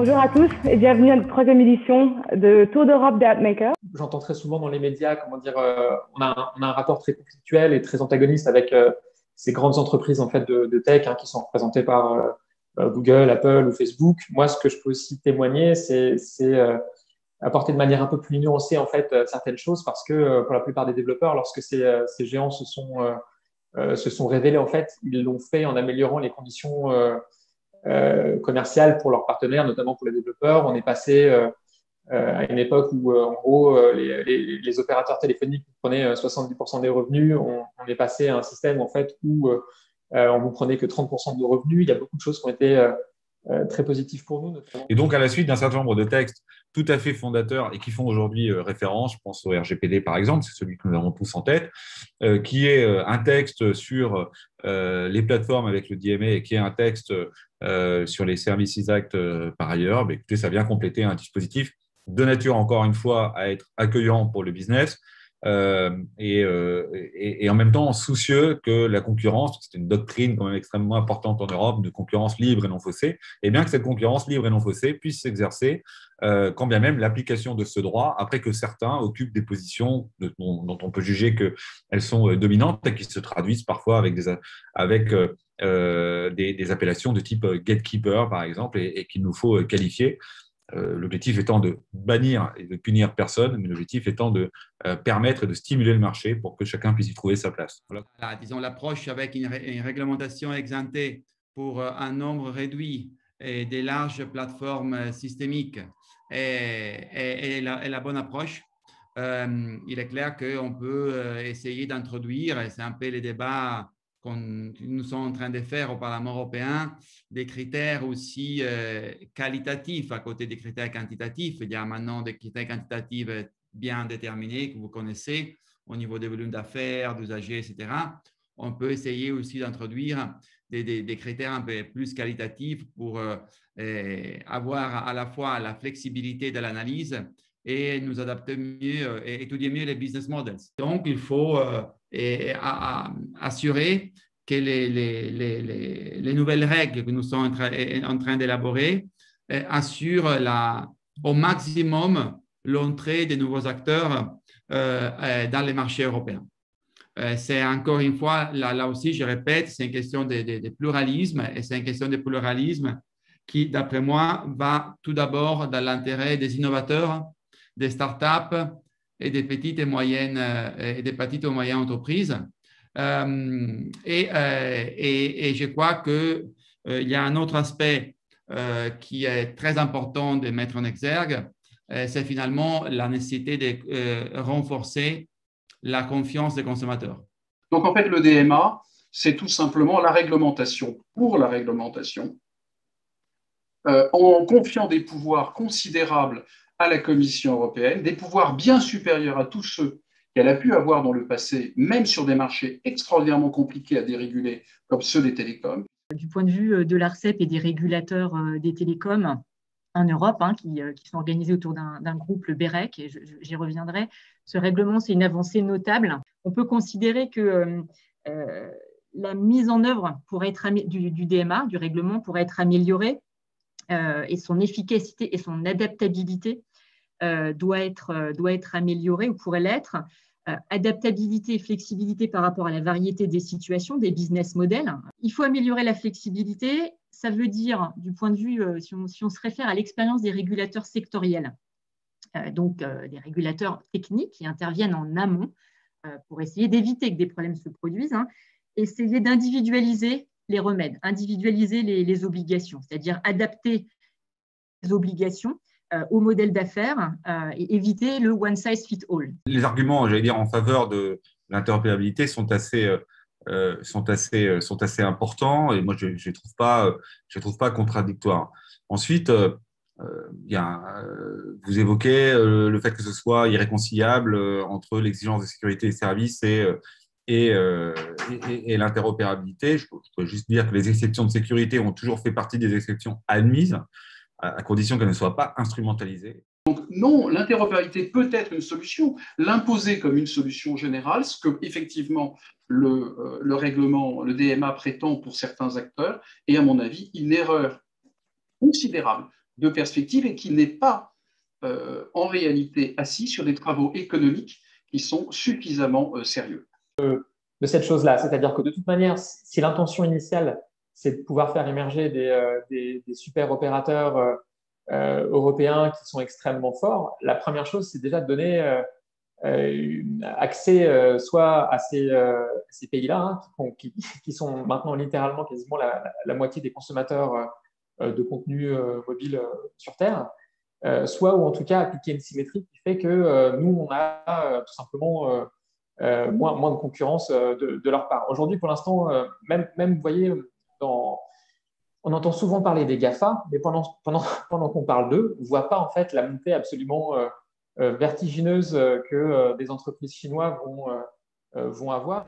Bonjour à tous et bienvenue à la troisième édition de Tour d'Europe des AppMakers. J'entends très souvent dans les médias, on a un rapport très conflictuel et très antagoniste avec ces grandes entreprises en fait de tech qui sont représentées par Google, Apple ou Facebook. Moi, ce que je peux aussi témoigner, c'est apporter de manière un peu plus nuancée en fait certaines choses parce que pour la plupart des développeurs, lorsque ces géants se sont révélés en fait, ils l'ont fait en améliorant les conditions commerciales pour leurs partenaires, notamment pour les développeurs. On est passé à une époque où, en gros, les opérateurs téléphoniques prenaient 70% des revenus. On est passé à un système en fait où on ne vous prenait que 30% de nos revenus. Il y a beaucoup de choses qui ont été très positives pour nous, notamment. Et donc, à la suite d'un certain nombre de textes tout à fait fondateurs et qui font aujourd'hui référence, je pense au RGPD par exemple, c'est celui que nous avons tous en tête, qui est un texte sur les plateformes avec le DMA et qui est un texte sur les Services Act par ailleurs, mais écoutez, ça vient compléter un dispositif de nature, encore une fois, à être accueillant pour le business et en même temps soucieux que la concurrence, c'est une doctrine quand même extrêmement importante en Europe de concurrence libre et non faussée, et bien que cette concurrence libre et non faussée puisse s'exercer quand bien même l'application de ce droit, après que certains occupent des positions dont on peut juger qu'elles sont dominantes et qui se traduisent parfois avec des appellations de type gatekeeper, par exemple, et qu'il nous faut qualifier. L'objectif étant de bannir et de punir personne, mais l'objectif étant de permettre et de stimuler le marché pour que chacun puisse y trouver sa place. Voilà. Disons l'approche avec une réglementation exemptée pour un nombre réduit et des larges plateformes systémiques est la bonne approche. Il est clair qu'on peut essayer d'introduire, et c'est un peu les débats que nous sommes en train de faire au Parlement européen, des critères aussi qualitatifs à côté des critères quantitatifs. Il y a maintenant des critères quantitatifs bien déterminés que vous connaissez au niveau des volumes d'affaires, d'usagers, etc. On peut essayer aussi d'introduire des critères un peu plus qualitatifs pour avoir à la fois la flexibilité de l'analyse et nous adapter mieux et étudier mieux les business models. Donc, il faut assurer que les nouvelles règles que nous sommes en train d'élaborer assurent au maximum l'entrée des nouveaux acteurs dans les marchés européens. C'est encore une fois, là aussi, je répète, c'est une question de pluralisme et c'est une question de pluralisme qui, d'après moi, va tout d'abord dans l'intérêt des innovateurs, des startups et des petites et moyennes entreprises. Et je crois qu'il y a un autre aspect qui est très important de mettre en exergue, c'est finalement la nécessité de renforcer la confiance des consommateurs. Donc, en fait, le DMA, c'est tout simplement la réglementation pour la réglementation, en confiant des pouvoirs considérables à la Commission européenne, des pouvoirs bien supérieurs à tous ceux qu'elle a pu avoir dans le passé, même sur des marchés extraordinairement compliqués à déréguler, comme ceux des télécoms. Du point de vue de l'ARCEP et des régulateurs des télécoms en Europe, qui sont organisés autour d'un groupe, le BEREC, et j'y reviendrai, ce règlement, c'est une avancée notable. On peut considérer que la mise en œuvre du DMA, du règlement, pourrait être améliorée et son efficacité et son adaptabilité doit être améliorée ou pourrait l'être. Adaptabilité et flexibilité par rapport à la variété des situations, des business models. Il faut améliorer la flexibilité. Ça veut dire, du point de vue, si on se réfère à l'expérience des régulateurs sectoriels, donc des régulateurs techniques qui interviennent en amont pour essayer d'éviter que des problèmes se produisent, essayer d'individualiser les remèdes, individualiser les obligations, c'est-à-dire adapter les obligations au modèle d'affaires et éviter le one size fit all. Les arguments, j'allais dire, en faveur de l'interopérabilité sont assez importants et moi je ne les trouve pas contradictoires. Ensuite, vous évoquez le fait que ce soit irréconciliable entre l'exigence de sécurité et services et l'interopérabilité. Je peux juste dire que les exceptions de sécurité ont toujours fait partie des exceptions admises, à condition qu'elles ne soient pas instrumentalisées. Donc non, l'interopérabilité peut être une solution. L'imposer comme une solution générale, ce que effectivement le règlement, le DMA prétend pour certains acteurs, est à mon avis une erreur considérable de perspective et qui n'est pas en réalité assis sur des travaux économiques qui sont suffisamment sérieux. De cette chose-là, c'est-à-dire que de toute manière, si l'intention initiale, c'est de pouvoir faire émerger des super opérateurs européens qui sont extrêmement forts, la première chose, c'est déjà de donner accès soit à ces pays-là, hein, qui sont maintenant littéralement quasiment la moitié des consommateurs de contenu mobile sur Terre, soit ou en tout cas appliquer une symétrie qui fait que nous, on a tout simplement moins de concurrence de leur part. Aujourd'hui, pour l'instant, même, vous voyez, on entend souvent parler des GAFA, mais pendant qu'on parle d'eux, on ne voit pas en fait la montée absolument vertigineuse que des entreprises chinoises vont avoir.